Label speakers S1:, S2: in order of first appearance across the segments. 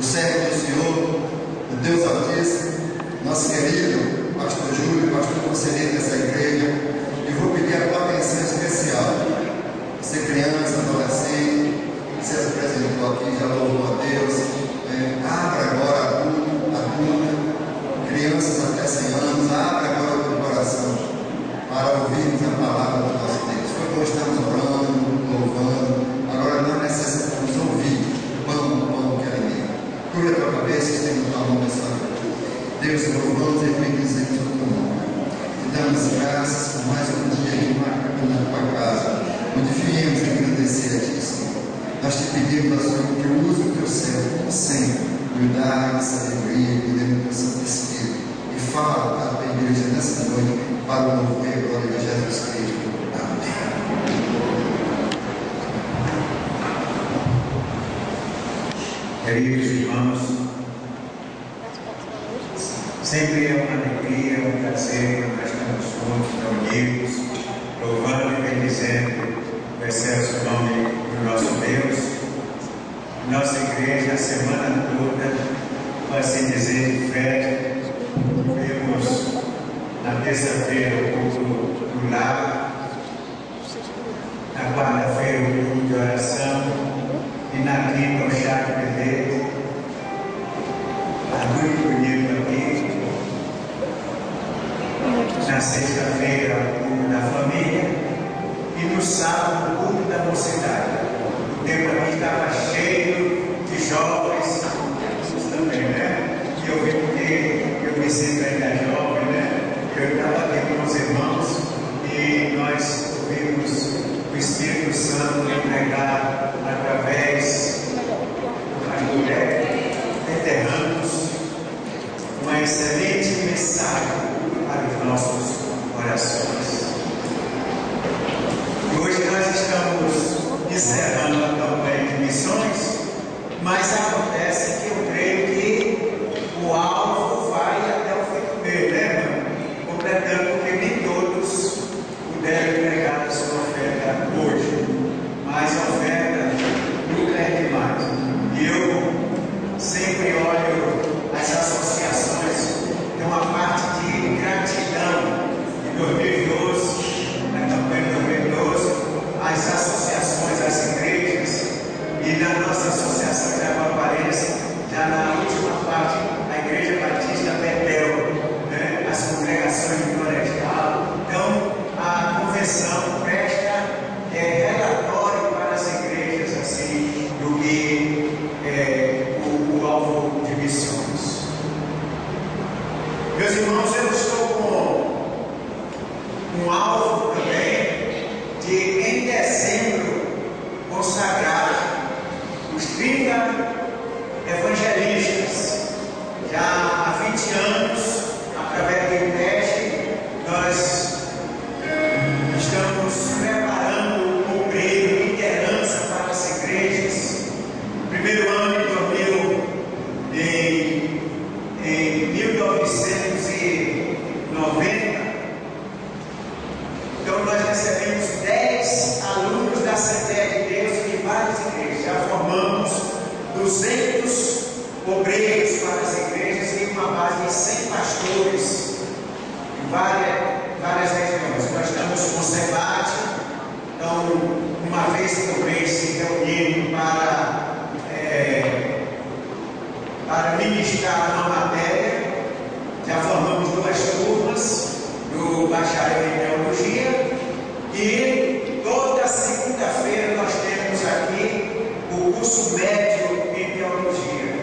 S1: servo do Senhor, do Deus Altíssimo, nosso querido pastor Júlio, pastor conselheiro dessa igreja, e vou pedir a tua atenção especial. Você criança, adolescente, você se apresentou aqui, já louvou a Deus, abra agora adulta, crianças até 100 anos, abra agora o teu coração para ouvirmos a palavra do nosso Deus. Foi bom estarmos orando, louvando, agora nós necessitamos ouvir o pão que alimenta. Cura a tua cabeça e estenda a tua mão nessa hora. Deus, louvamos e bendizemos o teu nome. Te damos graças por mais um dia que marca na tua casa, onde viemos agradecer a ti, Senhor. Nós te pedimos, Senhor, que use o teu servo, como sempre, humildade, sabedoria, poder do teu Santo Espírito, e fala para a tua igreja nessa noite, para o louvor e a glória de Jesus Cristo. Amém.
S2: Queridos irmãos, sempre é uma alegria, um prazer nós estamos juntos, reunidos, louvando e bendizendo o excelso nome do nosso Deus. Nossa igreja, a semana toda, por assim dizer, de fé, vemos na terça-feira o culto do lar, na quarta-feira o culto de oração, e na quinta o chá de bebê. Está muito bonito aqui. Na sexta-feira o culto da família, e no sábado o culto da mocidade. O tempo aqui estava cheio de jovens também, né? E eu vi porque eu me sinto ainda jovem, né? Eu estava aqui com os irmãos e nós ouvimos o Espírito Santo entregar através da mulher, veteramos, uma excelente mensagem para os nossos corações. E hoje nós estamos encerrando a campanha de missões, mas acontece que eu creio que o alvo vai até o fim do mês, né, irmão? Completando, porque nem todos puderam entregar a sua oferta hoje, mas a oferta nunca é demais. E eu sempre olho as associações, tem uma parte de gratidão. Em 2012, na campanha de 2012, as associações, as igrejas, e na nossa associação de Aguaparense, já na última parte, a Igreja Batista Betel, né? As congregações de Florestal. Então, a convenção presta relatório para as igrejas, assim, do que o alvo de missões. Meus irmãos, eu estou com um alvo também de, em dezembro, consagrar os 30 evangelistas. Já há 20 anos, através do IPEST, nós estamos preparando um obreiro, liderança para as igrejas. Primeiro ano em 1990, então nós recebemos 10 alunos da Assembleia de Deus de várias igrejas. Já formamos 200 obreiros para as igrejas e uma base de 100 pastores em várias regiões. Nós estamos com o SEBAT, então uma vez por mês se reunindo para ministrar uma matéria. Já formamos 2 turmas do bacharel em teologia, e toda segunda-feira nós temos aqui o curso médio em teologia.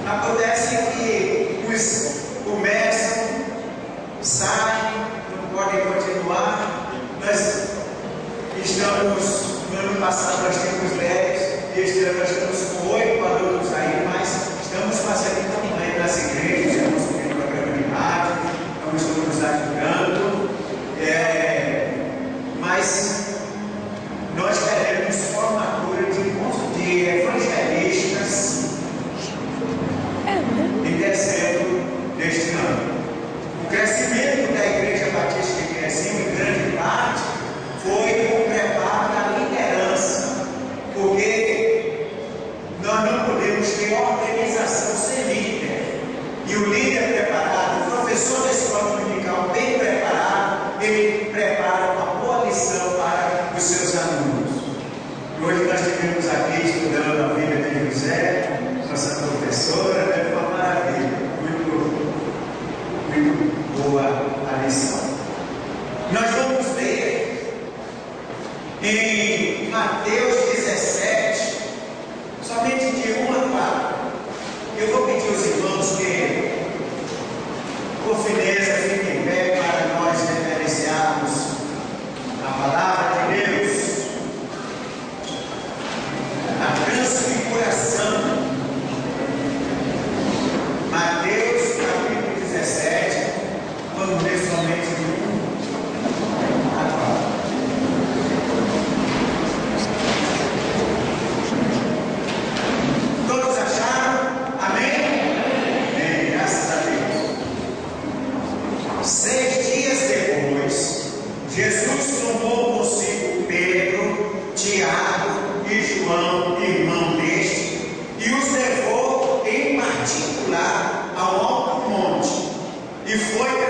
S2: Acontece que os começam, saem, não podem continuar. Nós estamos, no ano passado nós temos 10, este ano nós estamos com 8 alunos aí, mas estamos fazendo campanha nas igrejas, estamos fazendo programa de rádio, estamos nos ajudando, mas nós teremos formatura de evangelistas em dezembro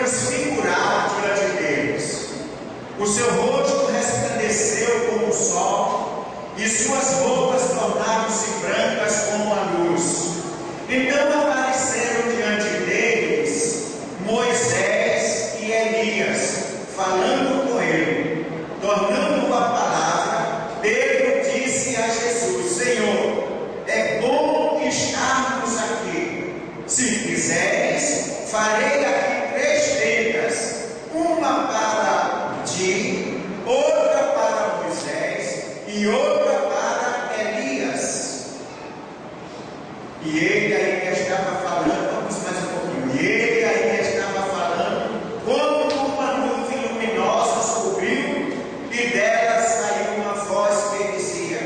S2: transfigurado diante deles. O seu rosto resplandeceu como o sol, e suas roupas tornaram-se brancas como a luz. Então apareceram diante deles Moisés e Elias, falando com ele. Tornando a palavra, Pedro disse a Jesus: Senhor, é bom estarmos aqui. Se quiseres, farei aqui 3 tendas, uma para ti, outra para Moisés e outra para Elias. E ele ainda estava falando, vamos mais um pouquinho, e ele ainda estava falando, quando uma nuvem luminosa os cobriu, e dela saiu uma voz que dizia: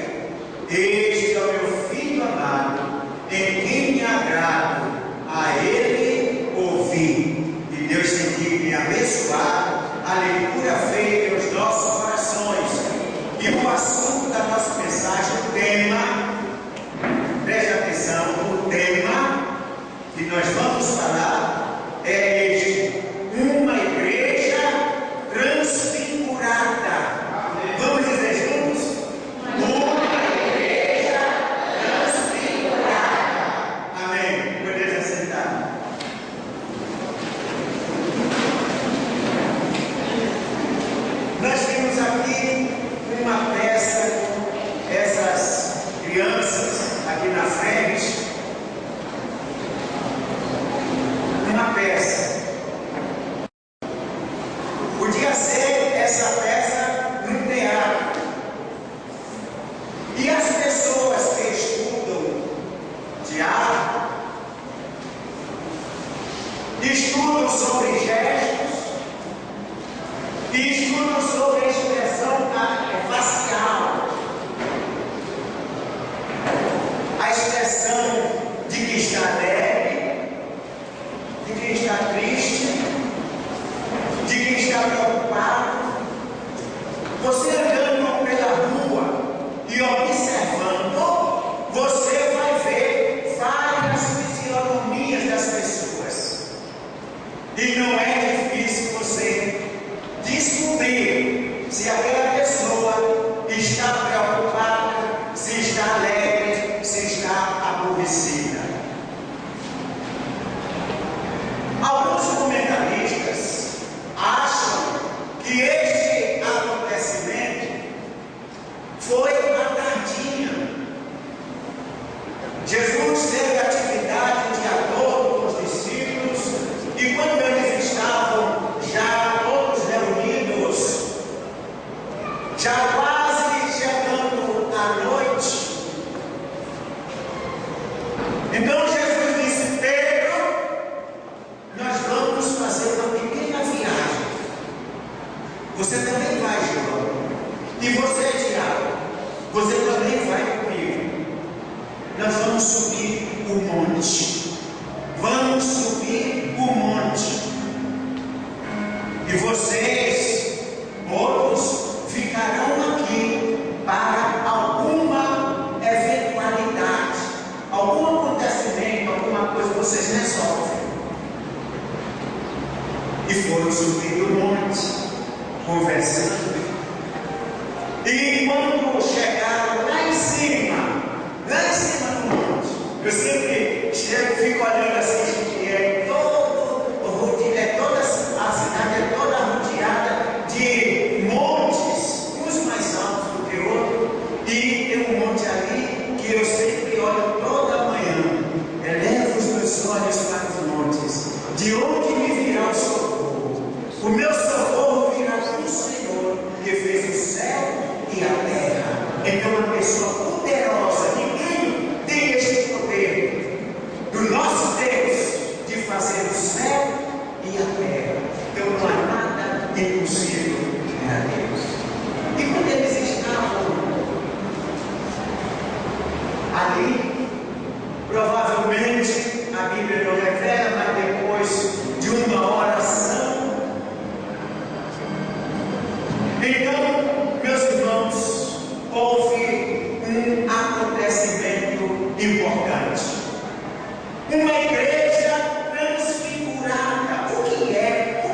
S2: Este é o meu filho amado, em quem me agrado, a ele ouvi. E Deus tem que me abençoar a leitura feita nos nossos corações. E o assunto da nossa mensagem, o tema, preste atenção, o tema que nós vamos falar é este: uma igreja transfigurada. Vamos dizer juntos? Uma igreja transfigurada. Amém. Poderia sentar. Nós temos aqui uma peça com essas crianças aqui na frente. Uma peça. Podia ser essa peça num teatro. E as pessoas que estudam teatro estudam sobre gestos e estudam sobre a expressão facial, a expressão de quem está alegre, de quem está triste, de quem está preocupado. Você andando pela rua e observando, você vai ver várias fisionomias das pessoas. E não é difícil você descobrir se aquela pessoa está preocupada, se está alegre, se está aborrecida. Alguns comentaristas acham que este acontecimento foi à tardinha. Jesus teve atividade de acordo com os discípulos, e quando eles estavam já todos reunidos, já quase chegando à noite, então Jesus disse: Pedro, nós vamos fazer uma pequena viagem. Você também vai, João. E você, Tiago, você também vai comigo. Nós vamos subir o monte. Vamos subir o monte. E vocês, outros, ficarão aqui para alguma eventualidade, algum acontecimento, alguma coisa que vocês resolvem. E foram subir o monte, conversando. E quando chegaram lá em cima do monte, eu sempre chego, fico olhando assim, que toda a cidade é toda rodeada de montes, uns mais altos do que outros, e tem um monte ali que eu sempre olho toda manhã. Elevo os meus olhos para os montes, de onde me virá o socorro? O meu socorro virá do Senhor, que fez o céu e a terra. Então, uma pessoa poderosa, ninguém tem este poder do nosso Deus de fazer o céu e a terra. Então, não há nada impossível para Deus. E quando eles estavam ali, provavelmente a Bíblia não revela, mas depois de uma oração, então, meus irmãos, houve um acontecimento importante. Uma igreja transfigurada. O que é? O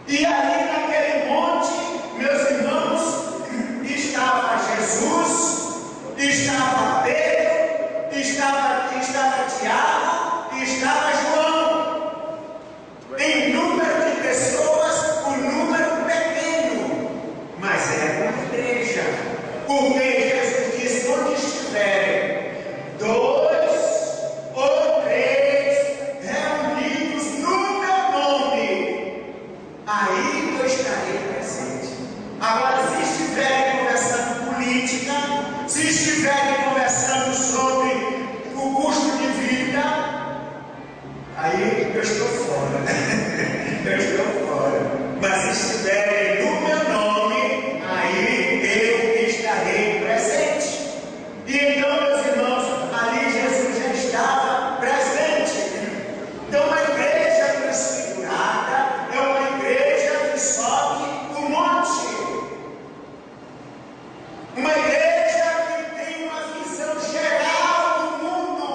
S2: E ali naquele monte, meus irmãos, estava Jesus, estava Pedro, estava Tiago e estava João. Em número de pessoas, um número pequeno, mas era uma igreja. Porque Jesus disse: onde estiverem dois ou três reunidos no meu nome, aí eu estarei presente. Agora, se estiverem conversando política, se estiverem conversando sobre o custo de vida, aí eu estou fora. Eu estou fora. Mas se estiverem no meu nome, aí eu estarei presente. E então, meus irmãos, ali Jesus já estava presente. Então, uma igreja transfigurada é uma igreja que sobe o monte. Uma igreja que tem uma visão geral do mundo.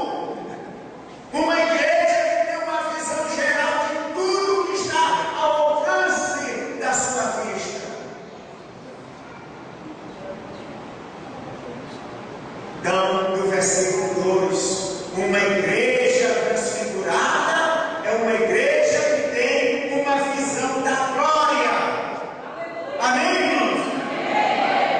S2: Uma igreja que tem uma visão geral de tudo que está ao alcance da sua vista. Então, no versículo 2, uma igreja transfigurada é uma igreja que tem uma visão da glória. Amém, irmãos?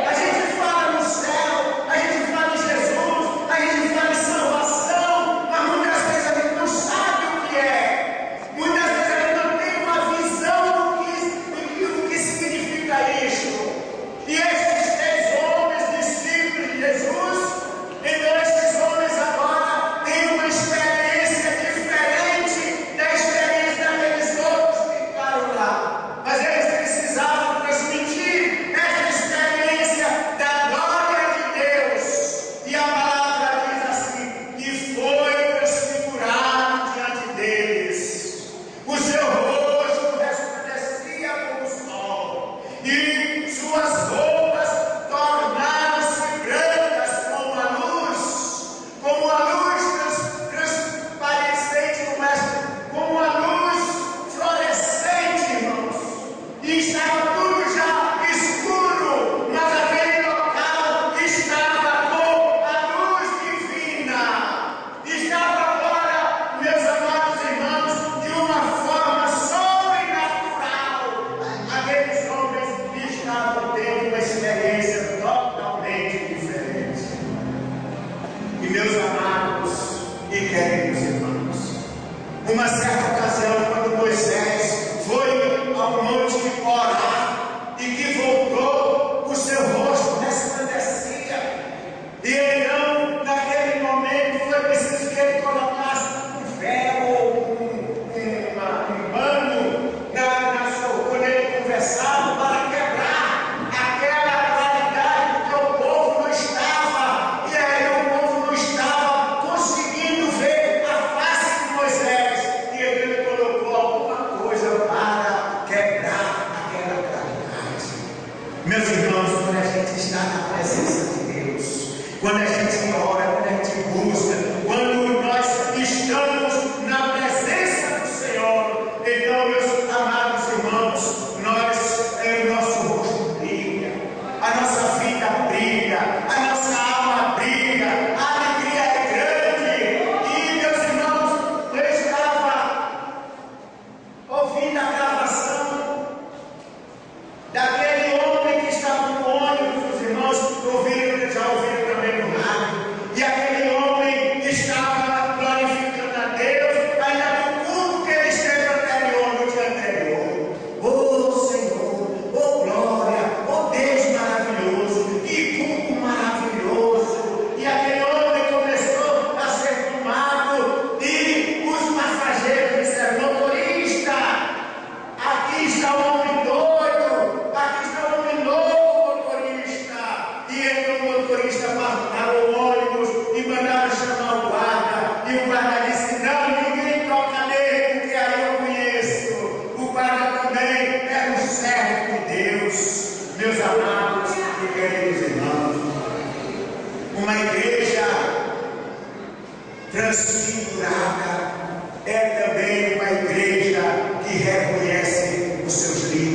S2: A gente fala no céu, a gente fala em Jesus, a gente fala em salvação, mas muitas vezes a gente não sabe o que é. Muitas vezes a gente não tem uma visão do que significa isto. E esses 3 homens, discípulos de Jesus, então esses homens agora têm uma experiência diferente da experiência daqueles outros que ficaram lá. Mas eles precisavam transmitir esta experiência da glória de Deus. E a palavra diz assim: que foi transfigurado diante deles. O seu rosto resplandecia como o sol, e suas roupas tornaram-se brancas como a luz transparecente, como a luz fluorescente, irmãos. E estava tudo já escuro, mas aquele local estava com a luz divina. Estava agora, meus amados irmãos, de uma forma sobrenatural. Aqueles homens estavam tendo uma experiência totalmente diferente. E meus amados e queridos irmãos, uma certa ocasião, quando Moisés foi ao monte de Porá e que voltou, o seu rosto resplandecia. E então, naquele momento, foi preciso que ele colocasse um véu ou um pano quando ele conversava, para quebrar aquela claridade, porque o povo não estava, e aí o povo não estava conseguindo ver a face de Moisés, e ele colocou alguma coisa para quebrar aquela claridade. Meus irmãos, quando a gente está na presença de Deus, quando a gente ora, quando a gente busca, quando nós estamos na presença do Senhor, então, meus amados irmãos, o nosso rosto brilha, a nossa vida brilha, a nossa alma brilha, a alegria é grande. E, meus irmãos, eu estava ouvindo a gravação daquele homem que estava no ônibus, os irmãos já ouviram também no rádio, e aquele homem estava glorificando a Deus, ainda no culto que ele esteve anterior, no dia anterior. Oh Senhor, oh glória, oh Deus maravilhoso, que culto maravilhoso. E aquele homem começou a ser tomado, e os passageiros disseram: motorista, aqui está o homem doido, aqui está o homem louco, motorista. E então o motorista parou o ônibus e mandaram chamar o guarda. E o guarda disse: não, ninguém toca nele, porque aí eu conheço. O guarda também é um servo de Deus. Meus amados e queridos irmãos, uma igreja transfigurada é também uma igreja que reconhece os seus líderes.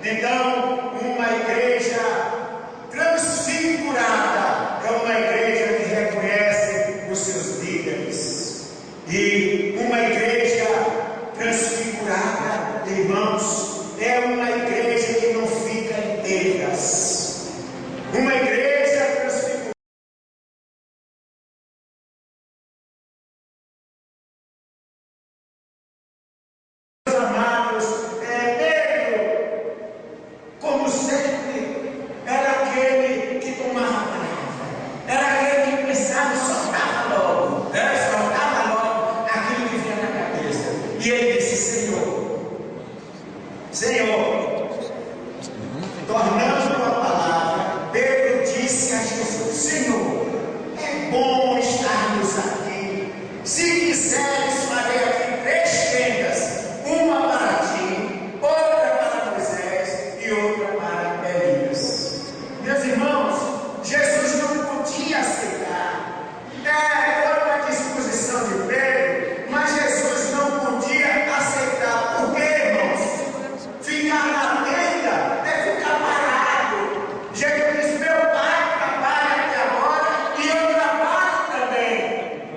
S2: Então, uma igreja transfigurada é uma igreja que reconhece os seus líderes. E uma igreja transfigurada, irmãos, é uma igreja que não fica em tendas. Uma igreja transfigurada. Meus amados, Pedro, como sempre, era aquele que tomava brava, era aquele que pensava e soltava logo, aquilo que vinha na cabeça. E ele disse: Senhor, tornando a palavra, Pedro disse a Jesus: Senhor, é bom estarmos aqui. Se quiseres, farei aqui 3 tendas, uma para ti, outra para Moisés e outra para Elias. Meus irmãos, Jesus não podia aceitar. Foi uma disposição de Pedro, mas Jesus não podia aceitar. Por quê, irmãos? Ficar na tenda é ficar parado. Jesus disse: meu pai trabalha até agora e eu trabalho também.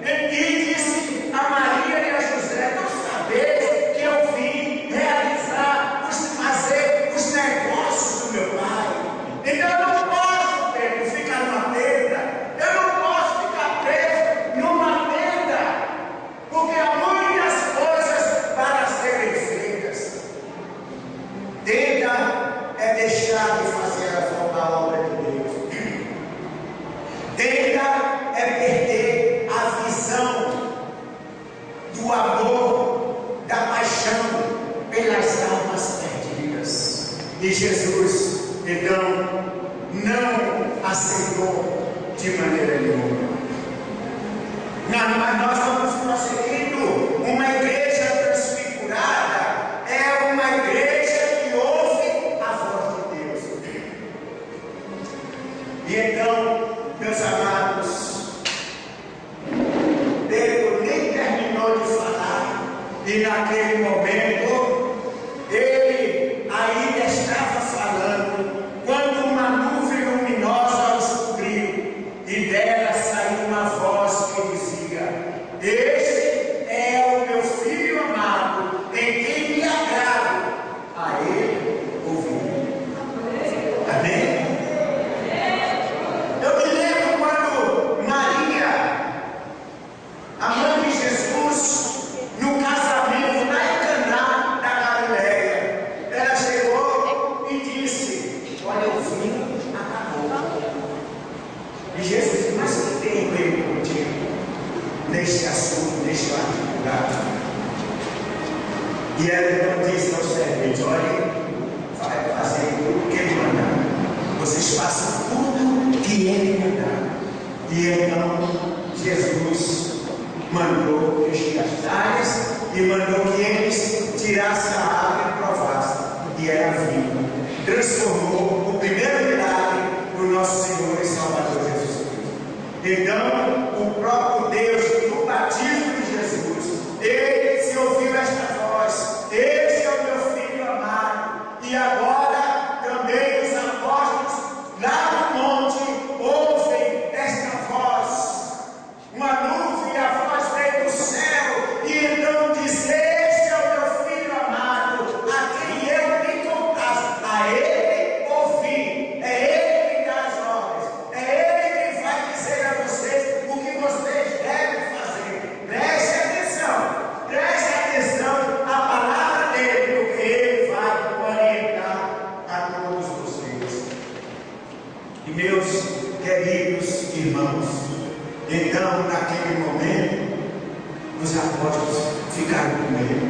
S2: E disse a Maria e a José: não sabeis que eu vim realizar, fazer os negócios do meu pai. Então eu não posso, Pedro, ficar numa tenda. Eu não posso ficar preso numa tenda, porque há muitas coisas para serem feitas. Tenda é deixar de fazer a obra de Deus. Tenda é perder a visão do amor, da paixão pelas almas perdidas. E Jesus, então, não aceitou de maneira nenhuma. Mas nós vamos prosseguindo. Uma igreja transfigurada é uma igreja que ouve a voz de Deus. E então, meus amados, Pedro nem terminou de falar, e naquele momento ele ainda estava falando, quando uma nuvem luminosa os cobriu, e dela saiu uma voz que dizia: este é o meu filho amado, em quem me agrado, a ele ouvi. Amém? Eu me lembro quando Maria, a mãe de Jesus, no casamento lá em Caná da Galileia, ela chegou e disse: olha, o vinho acabou. E Jesus disse: mas o que tem ele contigo neste assunto, neste particular? E ela então disse aos serventes: olha, vai fazer tudo o que ele mandar. Vocês façam tudo que ele mandar. E então Jesus mandou encher as talhas e mandou que eles tirassem a água e provassem. E era vinho. Transformou o primeiro milagre do nosso Senhor e Salvador Jesus Cristo. Então, o próprio Deus, no batismo de Jesus, ele se ouviu esta voz: este é o meu filho amado. E agora também os apóstolos lá no monte ouvem esta voz. Uma nuvem, a voz veio do céu, e então diz: este é o meu filho amado, a quem eu me comprazo. A ele ouvi, é ele que dá as ordens, é ele que vai dizer a vocês o que vocês devem fazer. Preste atenção à palavra dele, porque ele vai orientar a todos vocês. E meus queridos irmãos, então naquele momento os apóstolos ficaram com medo.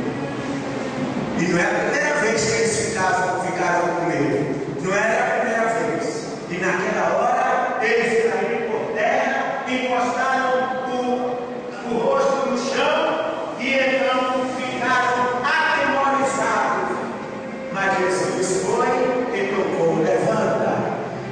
S2: E não era a primeira vez que eles ficaram com medo. Não era a primeira vez. E naquela hora eles caíram por terra, encostaram o rosto no chão e então ficaram atemorizados. Mas Jesus foi e tocou: levanta,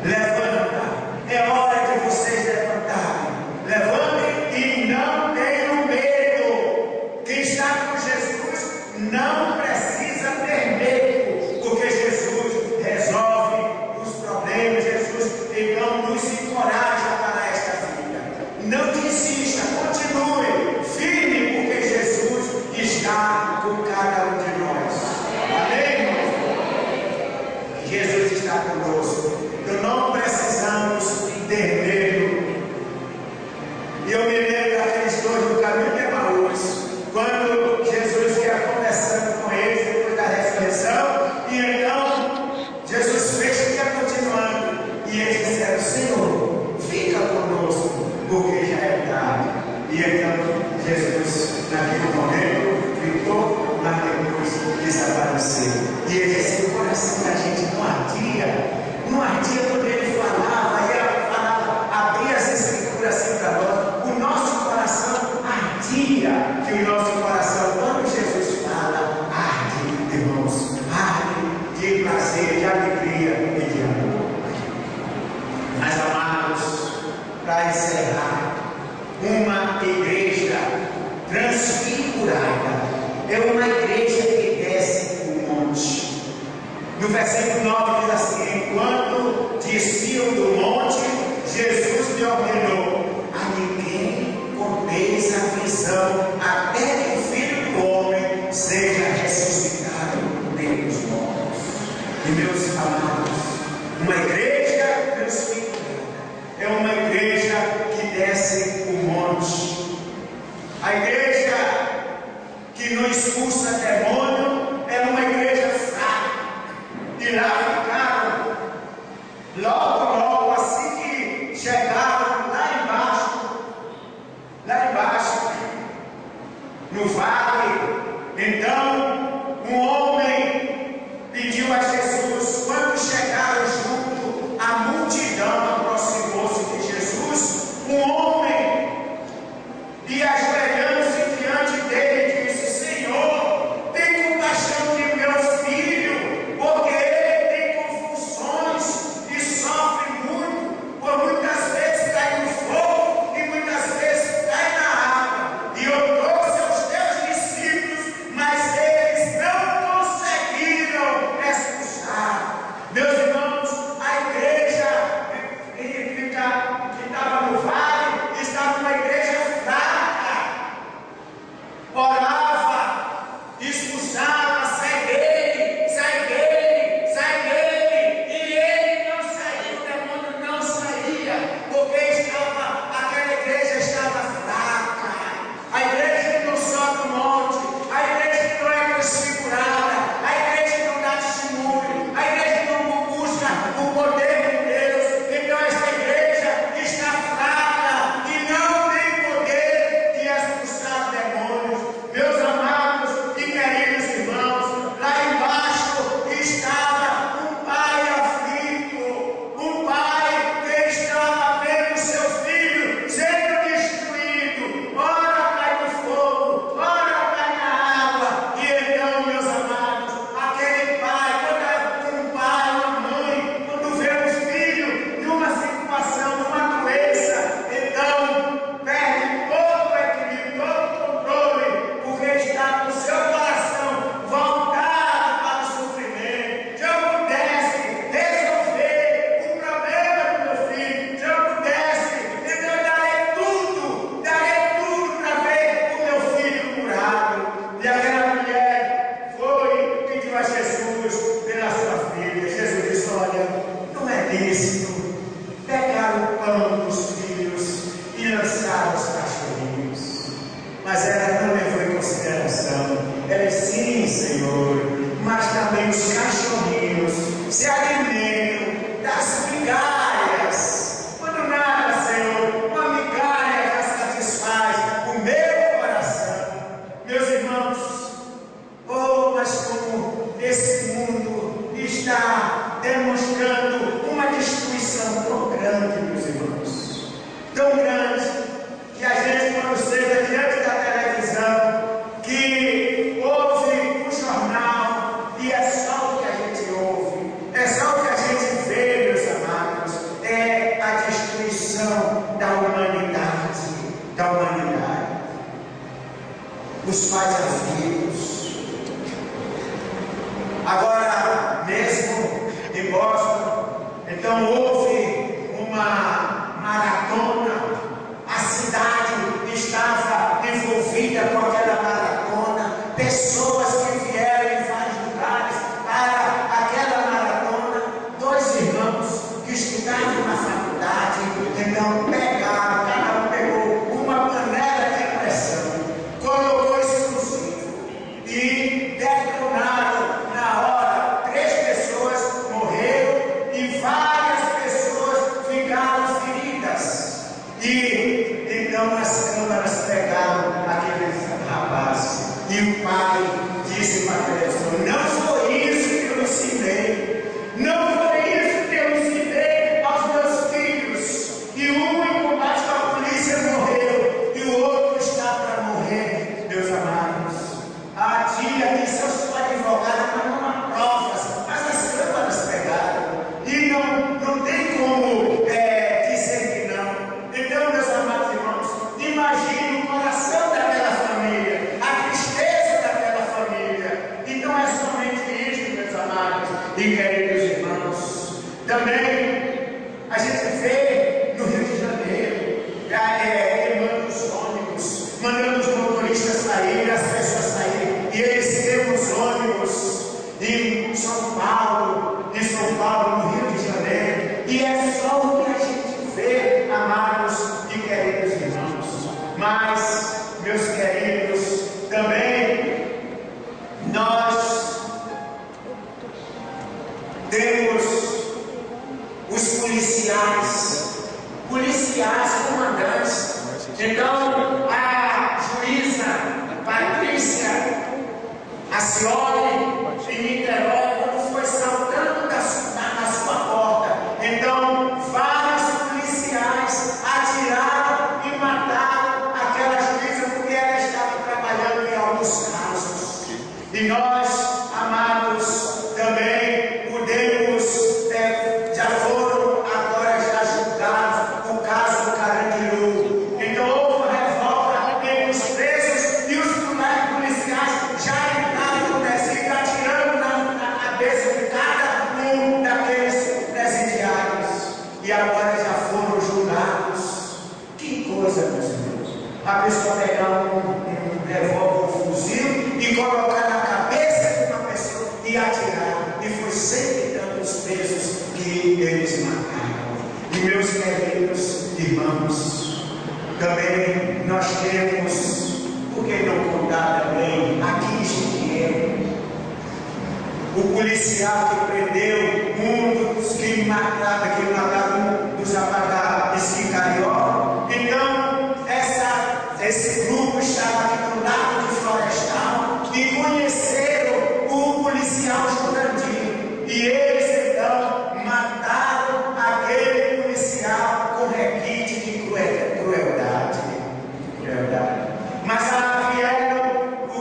S2: levanta, é hora de vocês levantarem. Levantem e não tenham medo. Quem está com Jesus não precisa ter medo, porque Jesus está conosco. Então não precisamos ter medo. E eu me lembro daqueles dois no caminho de Emaús, quando Jesus ia conversando com eles depois da ressurreição, e então Jesus fez que ia continuando, e eles disseram: Senhor, fica conosco, porque já é tarde. E então Jesus, naquele momento, ficou, mas depois desapareceu. E ele disse: o coração da gente não ardia quando ele falava, e ela falava, abria as escrituras assim para nós. O nosso coração ardia, que o nosso coração, quando Jesus fala, arde, irmãos, arde de prazer, de alegria e de amor. Mas, amados, para encerrar, uma igreja transfigurada é uma igreja que desce o monte. No versículo 9 diz assim: enquanto desciam do monte, Jesus lhe ordenou: a ninguém conteis a visão, até que o Filho do Homem seja ressuscitado dentre os mortos. E meus amados, uma igreja transfigurada é uma igreja que desce o monte. A igreja que não expulsa demônio é uma igreja fraca. E lá ficaram, logo assim que chegaram lá embaixo, no vale. Então um homem pediu a Jesus, quando chegaram junto, a multidão aproximou-se de Jesus, um homem, e ajoelhando-se diante dele, disse: Senhor, tem compaixão de meu filho, porque ele tem convulsões e sofre muito, por muitas vezes cai no fogo e muitas vezes cai na água. E eu trouxe aos teus discípulos, mas eles não conseguiram expulsar. Meus irmãos, a igreja que estava no vale estava uma igreja fraca, orava, expulsava: sai dele, sai dele, sai dele, e ele não saía, o demônio não saía, porque aquela igreja estava fraca. A igreja que não sobe o monte, a igreja que não é transfigurada, a igreja que não dá testemunho, a igreja que não busca o poder de Deus. Então esta igreja está fraca e não tem poder de expulsar demônios. Meus amados e queridos irmãos, lá embaixo estava um pai aflito, um pai que estava vendo seu filho sendo destruído, ora cai no fogo, ora cai na água. E então, meus amados, aquele pai, quando é um pai, uma mãe, quando vê um filho numa situação, numa doença, então perde todo o equilíbrio, todo o controle, porque está com o seu coração voltado para o sofrimento. Se eu pudesse resolver o problema do meu filho, se eu pudesse, então eu daria tudo para ver o meu filho curado. E aquela mulher foi e pediu a Jesus pela sua filha. Jesus disse: olha, não é lícito pegar o pão dos filhos e lançar os cachorrinhos. Mas ela não levou em consideração. Ela disse: sim, Senhor, mas também os cachorrinhos se alimentam das migalhas. Quando nada, Senhor, uma migalha já satisfaz o meu coração. Meus irmãos, oh, mas como esse mundo está demonstrando uma destruição tão grande, meus irmãos, tão grande, que a gente, quando senta diante da televisão, que ouve o jornal, e é só o que a gente ouve, é só o que a gente vê, meus amados, é a destruição da humanidade, os pais aflitos. Agora mesmo em Boston, então houve uma maratona, a cidade estava envolvida com aquela maratona, pessoas que vieram em vários lugares para aquela maratona, 2 irmãos. Também a gente vê no Rio de Janeiro, queimando os ônibus, mandando os motoristas sair, as pessoas saírem, e eles queimam os ônibus em São Paulo, no Rio de Janeiro, e é só o que a gente vê, amados e queridos irmãos. Mas, meus queridos, também nós temos os policiais comandantes. Então, a juíza Patrícia Acioli, em Niterói, quando foi saltando na sua porta, então vários policiais atiraram e mataram aquela juíza porque ela estava trabalhando em alguns casos. E nós, amados, também podemos, já foram agora já julgados o caso do Carandiru. Então houve uma revolta entre os presos e os policiais já entraram no presídio atirando na cabeça de cada um daqueles presidiários. E agora já foram julgados. Que coisa, meus irmãos. A pessoa pegar um revólver, um fuzil e colocar na cabeça de uma pessoa e atirar. E foi sempre tantos presos que eles mataram. E meus queridos irmãos, também nós temos, por que não contar também aqui em Chiqueiro, o policial que prendeu um dos que mataram um dos rapazes de Sicarió. Então, esse grupo estava aqui do lado de Florestal e conheceram o policial Jurandir. E eles então mataram aquele policial com requinte de crueldade. Mas vieram o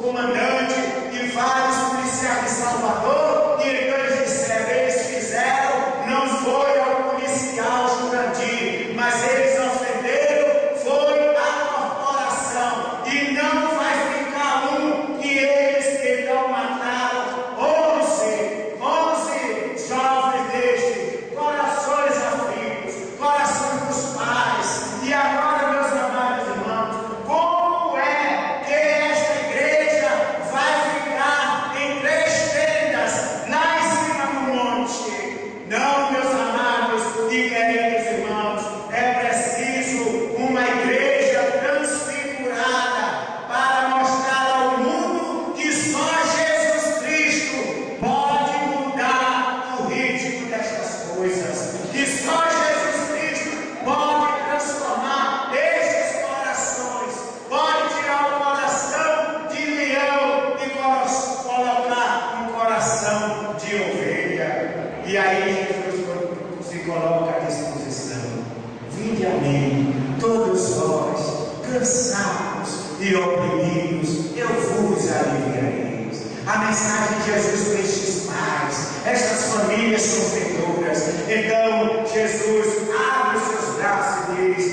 S2: comandante e vários policiais de Salvador, e então eles fizeram, não foi ao policial Jurandir, mas eles ofenderam, foi a corporação, e não vai ficar um, e eles então mataram 11 jovens destes, corações aflitos, corações dos pais. E agora, meus amados irmãos, como é que esta igreja vai ficar em 3 tendas lá em cima do monte? Não, meus amados e queridos irmãos, é preciso uma igreja transfigurada para mostrar ao mundo que só Jesus Cristo pode mudar o ritmo destas coisas, que só Jesus Cristo pode transformar estes corações, pode tirar o coração de leão e colocar um coração de ovelha. E aí Jesus se coloca à disposição. Vinde a mim, todos vós, cansados e oprimidos, eu vos aliviareis. A mensagem de Jesus para estes pais, estas famílias sofredoras. Então Jesus abre os seus braços e diz: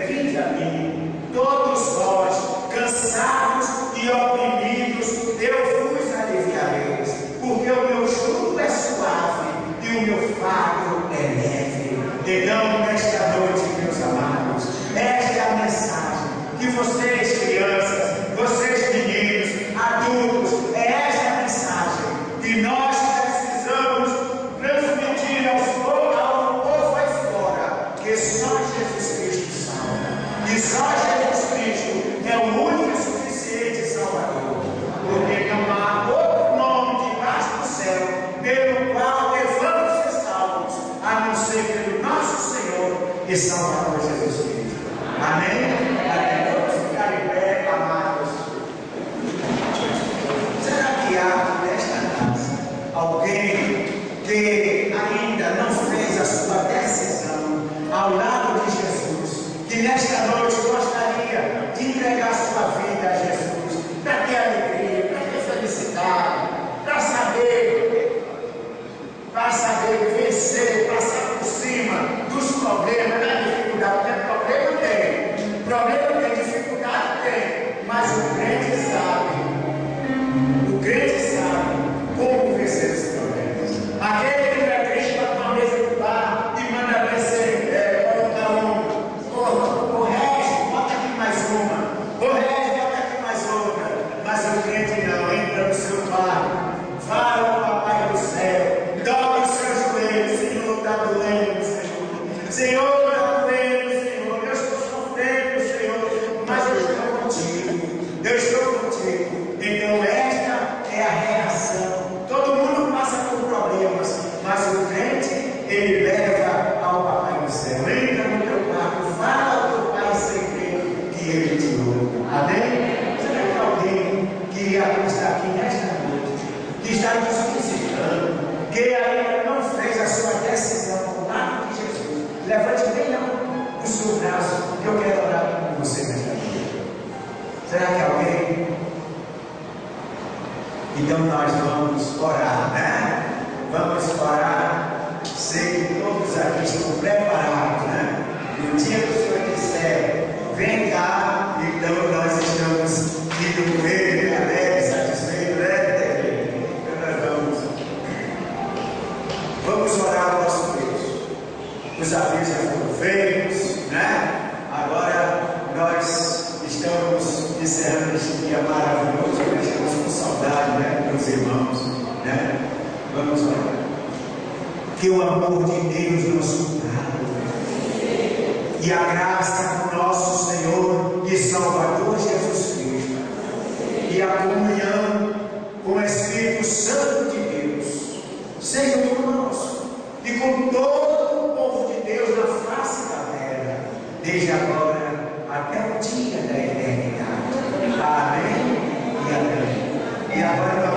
S2: vinde a mim, todos vós, cansados e oprimidos, eu vos aliviareis, porque o meu jugo é suave e o meu fardo é leve. Então, nesta noite, meus amados, esta é a mensagem que vocês, crianças, vocês, meninos, adultos, é esta a mensagem que nós precisamos transmitir ao povo aí fora, que só Jesus Cristo salva, e só Jesus Cristo é o único e suficiente Salvador, porque não há outro nome debaixo do céu pelo qual devamos ser salvos, a não ser pelo nosso Senhor e Salvador Jesus Cristo. Amém? Vamos ficar em pé, amados. Será que há nesta casa alguém que ainda não fez a sua decisão ao lado de Jesus, que nesta noite gostaria de entregar sua vida a Jesus, para ter alegria, para ter felicidade, para saber vencer, passar por cima dos problemas, da dificuldade? Porque problema tem, dificuldade tem, mas o crente sabe como vencer os problemas. Aquele que Ele leva ao Papai do céu. Entra no teu quarto, fala ao teu Pai segredo que Ele te ouve. Amém? Será que alguém que está aqui nesta noite, que está nos visitando, que ainda não fez a sua decisão com o nome de Jesus, levante bem o seu braço, que eu quero orar com você nesta noite. Será que alguém? Então nós vamos orar, né? Vamos orar. Sei que todos aqui estão preparados, né? No dia que o Senhor disser, vem cá, então nós estamos indo com Ele, alegre, satisfeito, né? Então vamos orar ao nosso Deus. Os avisos já foram feitos, né? Agora nós estamos encerrando este dia maravilhoso, nós estamos com saudade, né, meus irmãos, né? Vamos orar. Que o amor de Deus, nosso Pai, e a graça do nosso Senhor e Salvador Jesus Cristo, e a comunhão com o Espírito Santo de Deus, sejam conosco e com todo o povo de Deus na face da terra, desde agora até o dia da eternidade. Amém e amém. E agora